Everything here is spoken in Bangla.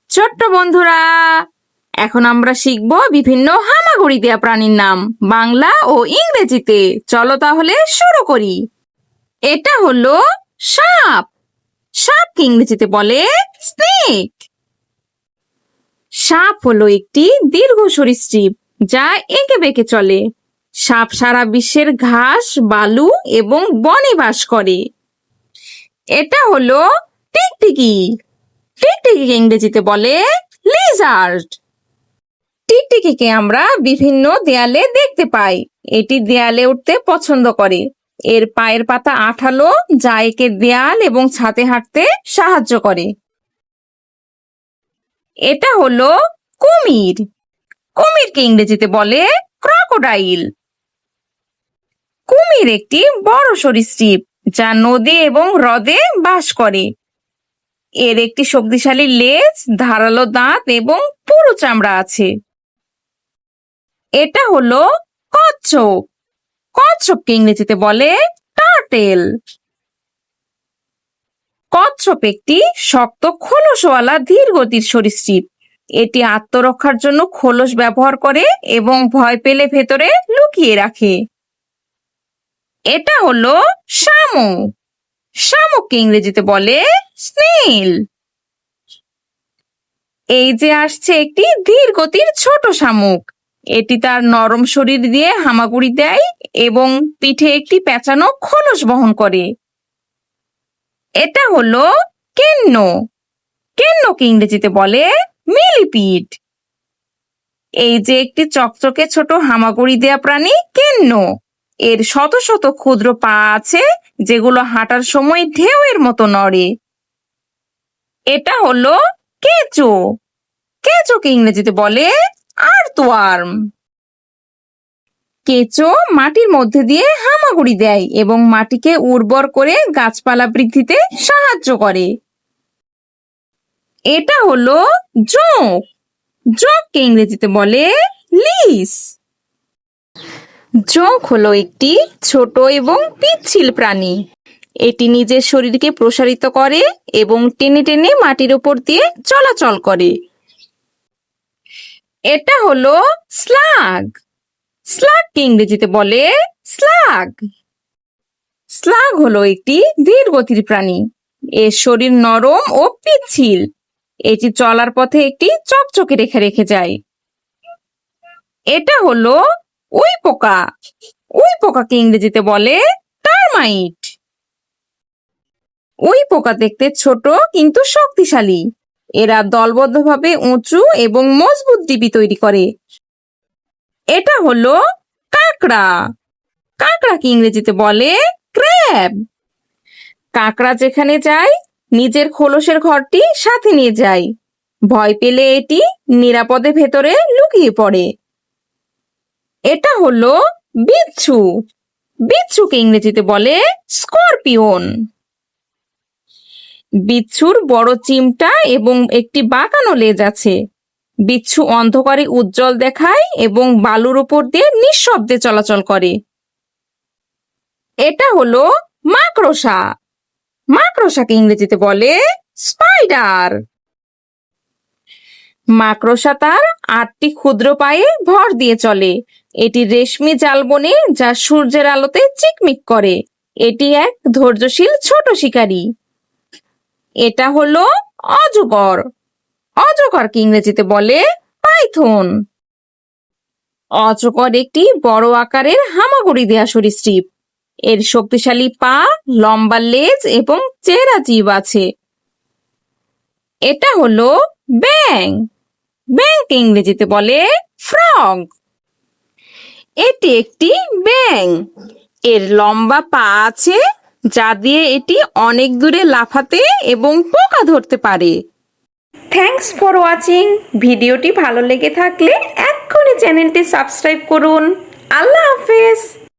ছোট্ট বন্ধুরা, এখন আমরা শিখব বিভিন্ন হামাগুড়ি দেয়া প্রাণীর নাম বাংলা ও ইংরেজিতে। চলো তাহলে শুরু করি। এটা হলো সাপ। সাপকে ইংরেজিতে বলে স্নেক। সাপ হলো একটি দীর্ঘ সরীসৃপ যা এঁকে বেঁকে চলে। সাপ সারা বিশ্বের ঘাস, বালু এবং বনে বাস করে। এটা হলো টিকটিকি। টিকটিকিকে ইংরেজিতে বলে লিজার্ড। টিকটিকিকে আমরা বিভিন্ন দেয়ালে দেখতে পাই। এটি দেয়ালে উঠতে পছন্দ করে। এর পায়ের পাতা আঠালো, যা একে দেয়াল এবং ছাদে হাঁটতে সাহায্য করে। এটা হলো কুমির। কুমিরকে ইংরেজিতে বলে ক্রকোডাইল। কুমির একটি বড় সরীসৃপ যা নদী এবং হ্রদে বাস করে। এর একটি শক্তিশালী লেজ, ধারালো দাঁত এবং পুরু চামড়া আছে। এটা হলো কচ্ছপ। কচ্ছপকে ইংরেজিতে বলে টার্টেল। কচ্ছপ একটি শক্ত খোলসওয়ালা ধীর গতির সরীসৃপ। এটি আত্মরক্ষার জন্য খোলস ব্যবহার করে এবং ভয় পেলে ভেতরে লুকিয়ে রাখে। এটা হলো শামুক। শামুককে ইংরেজিতে বলে স্নেইল। এই যে আসছে একটি ধীর গতির ছোট শামুক। এটি তার নরম শরীর দিয়ে হামাগুড়ি দেয় এবং পিঠে একটি পেঁচানো খোলস বহন করে। এটা হলো কেন্ন। কেন্নকে ইংরেজিতে বলে মিলিপিড। এই যে একটি চকচকে ছোট হামাগুড়ি দেয়া প্রাণী কেন্ন। এর শত শত ক্ষুদ্র পা আছে যেগুলো হাঁটার সময় ঢেউয়ের মতো নড়ে। এটা হলো কেঁচো। কেঁচোকে ইংরেজিতে বলে আর্থওয়ার্ম। কেঁচো মাটির মধ্যে দিয়ে হামাগুড়ি দেয় এবং মাটিকে উর্বর করে গাছপালা বৃদ্ধিতে সাহায্য করে। এটা হলো জোঁক। জোঁককে ইংরেজিতে বলে লিস। জোঁক হলো একটি ছোট এবং পিচ্ছিল প্রাণী। এটি নিজের শরীরকে প্রসারিত করে এবং টেনে টেনে মাটির উপর দিয়ে চলাচল করে। এটা হলো স্লাগ। স্লাগকে ইংরেজিতে বলে স্লাগ। স্লাগ হলো একটি ধীর গতির প্রাণী। এর শরীর নরম ও পিচ্ছিল। এটি চলার পথে একটি চকচকে রেখা রেখে যায়। এটা হলো উই পোকা। উই পোকাকে ইংরেজিতে বলে টারমাইট। উই পোকা দেখতে ছোট কিন্তু শক্তিশালী। এরা দলবদ্ধভাবে উঁচু এবং মজবুত ঢিবি তৈরি করে। এটা হলো কাঁকড়া। কাঁকড়াকে ইংরেজিতে বলে ক্র্যাব। কাঁকড়া যেখানে যায় নিজের খোলসের ঘরটি সাথে নিয়ে যায়। ভয় পেলে এটি নিরাপদে ভেতরে লুকিয়ে পড়ে। এটা হলো বিচ্ছু। বিচ্ছুকে ইংরেজিতে বলে স্করপিয়ন। বিচ্ছুর বড় চিমটা এবং একটি বাঁকানো লেজ আছে। বিচ্ছু অন্ধকারে উজ্জ্বল দেখায় এবং বালুর উপর দিয়ে নিঃশব্দে চলাচল করে। এটা হলো মাকড়সা। মাকড়সাকে ইংরেজিতে বলে স্পাইডার। মাকড়সা তার 8টি ক্ষুদ্র পায়ে ভর দিয়ে চলে। এটি রেশমি জাল বোনে যা সূর্যের আলোতে চিকমিক করে। এটি এক ধৈর্যশীল ছোট শিকারী। এটা হলো অজগর। অজগরকে ইংরেজিতে বলে পাইথন। অজগর একটি বড় আকারের হামাগুড়ি দেয়া সরীসৃপ। এর শক্তিশালী পা, লম্বা লেজ এবং চেরা জিভ আছে। এটা হলো ব্যাঙ। ব্যাঙকে ইংরেজিতে বলে ফ্রগ। এটি একটি ব্যাঙ। এর লম্বা পা আছে যা দিয়ে এটি অনেক দূরে লাফাতে এবং পোকা ধরতে পারে। Thanks for watching. ভিডিওটি ভালো লেগে থাকলে এক্ষুনি চ্যানেলটি সাবস্ক্রাইব করুন। আল্লাহ হাফেজ।